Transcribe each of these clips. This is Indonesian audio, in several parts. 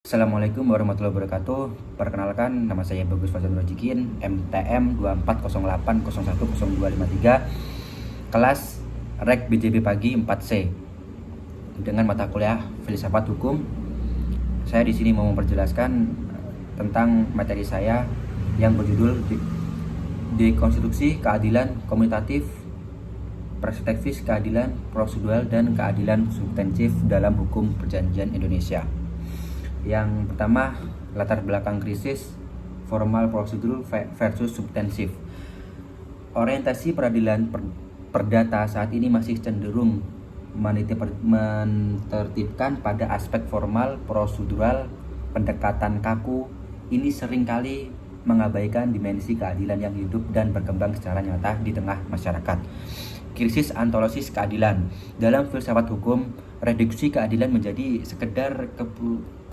Assalamualaikum warahmatullahi wabarakatuh. Perkenalkan, nama saya Bagus Fauzan Rojikin, MTM 2408010253, kelas Rek BJB Pagi 4C, dengan mata kuliah Filsafat Hukum. Saya di sini mau memperjelaskan tentang materi saya yang berjudul Dekonstruksi Keadilan Komutatif, Perspektif Keadilan Prosedural dan Keadilan Substantif dalam Hukum Perjanjian Indonesia. Yang pertama, latar belakang krisis formal prosedur versus substansif. Orientasi peradilan perdata saat ini masih cenderung menertibkan pada aspek formal prosedural. Pendekatan kaku ini seringkali mengabaikan dimensi keadilan yang hidup dan berkembang secara nyata di tengah masyarakat. Krisis ontologis keadilan. Dalam filsafat hukum, reduksi keadilan menjadi sekedar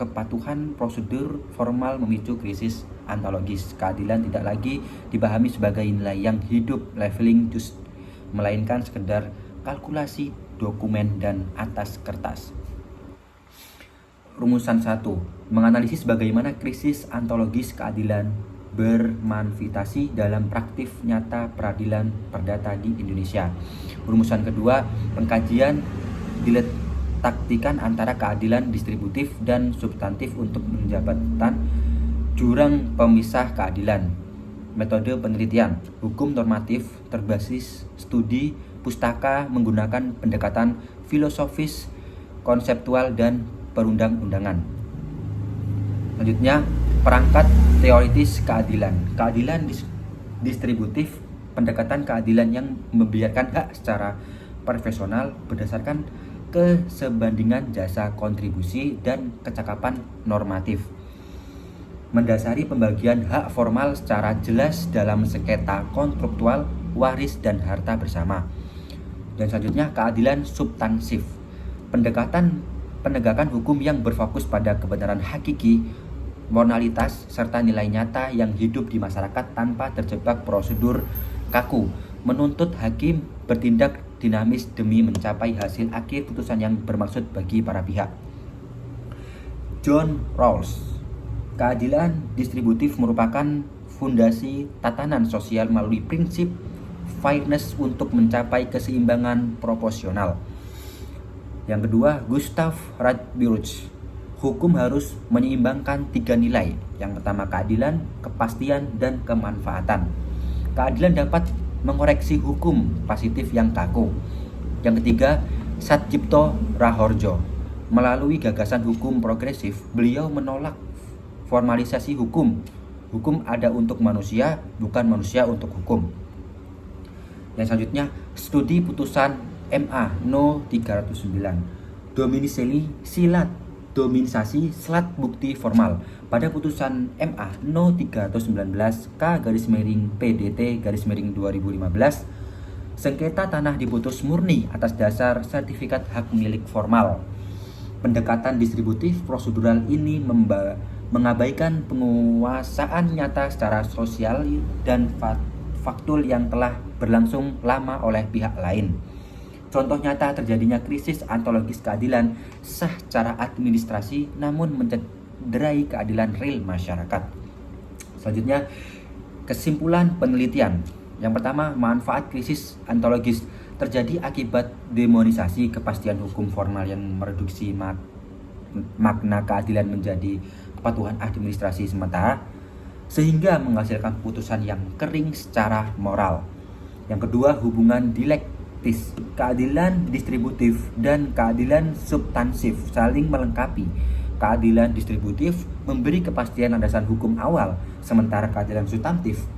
kepatuhan prosedur formal memicu krisis ontologis. Keadilan tidak lagi dipahami sebagai nilai yang hidup, leveling just, melainkan sekedar kalkulasi dokumen dan atas kertas. Rumusan 1. Menganalisis bagaimana krisis ontologis keadilan bermanifestasi dalam praktik nyata peradilan perdata di Indonesia. Rumusan kedua, pengkajian diletakkan antara keadilan distributif dan substantif untuk menjabatan jurang pemisah keadilan. Metode penelitian, hukum normatif berbasis studi pustaka menggunakan pendekatan filosofis, konseptual, dan perundang-undangan. Selanjutnya, perangkat teoritis keadilan. Keadilan distributif, pendekatan keadilan yang membiarkan hak secara profesional berdasarkan kesebandingan jasa kontribusi dan kecakapan normatif. Mendasari pembagian hak formal secara jelas dalam sengketa kontraktual, waris, dan harta bersama. Dan selanjutnya, keadilan substansif. Penegakan hukum yang berfokus pada kebenaran hakiki, moralitas, serta nilai nyata yang hidup di masyarakat tanpa terjebak prosedur kaku. Menuntut hakim bertindak dinamis demi mencapai hasil akhir putusan yang bermaksud bagi para pihak. John Rawls. Keadilan distributif merupakan fondasi tatanan sosial melalui prinsip fairness untuk mencapai keseimbangan proporsional. Yang kedua, Gustav Radbruch. Hukum harus menyeimbangkan 3 nilai. Yang pertama, keadilan, kepastian, dan kemanfaatan. Keadilan dapat mengoreksi hukum positif yang kaku. Yang ketiga, Satjipto Rahorjo. Melalui gagasan hukum progresif, beliau menolak formalisasi hukum. Hukum ada untuk manusia, bukan manusia untuk hukum. Yang selanjutnya, studi putusan MA No 309. Dominisasi syarat bukti formal. Pada putusan MA No 319 K/PDT/2015, sengketa tanah diputus murni atas dasar sertifikat hak milik formal. Pendekatan distributif prosedural ini mengabaikan penguasaan nyata secara sosial dan faktual yang telah berlangsung lama oleh pihak lain. Contoh nyata terjadinya krisis ontologis keadilan sah secara administrasi namun mencederai keadilan real masyarakat. Selanjutnya, kesimpulan penelitian. Yang pertama, manfaat krisis ontologis terjadi akibat demonisasi kepastian hukum formal yang mereduksi makna keadilan menjadi kepatuhan administrasi sementara, sehingga menghasilkan putusan yang kering secara moral. Yang kedua, hubungan dialektis. Keadilan distributif dan keadilan substansif saling melengkapi. Keadilan distributif memberi kepastian landasan hukum awal, sementara keadilan substantif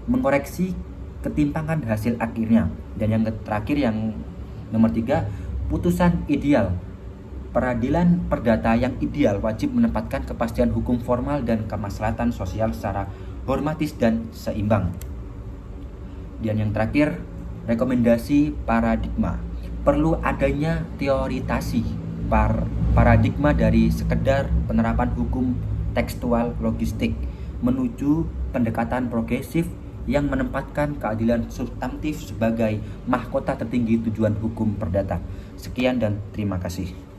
mengoreksi ketimpangan hasil akhirnya. Dan yang terakhir, yang nomor 3, putusan ideal. Peradilan perdata yang ideal wajib menempatkan kepastian hukum formal dan kemaslahatan sosial secara hormatis dan seimbang. Dan yang terakhir, rekomendasi paradigma. Perlu adanya teorisasi paradigma dari sekedar penerapan hukum tekstual logistik menuju pendekatan progresif yang menempatkan keadilan substantif sebagai mahkota tertinggi tujuan hukum perdata. Sekian dan terima kasih.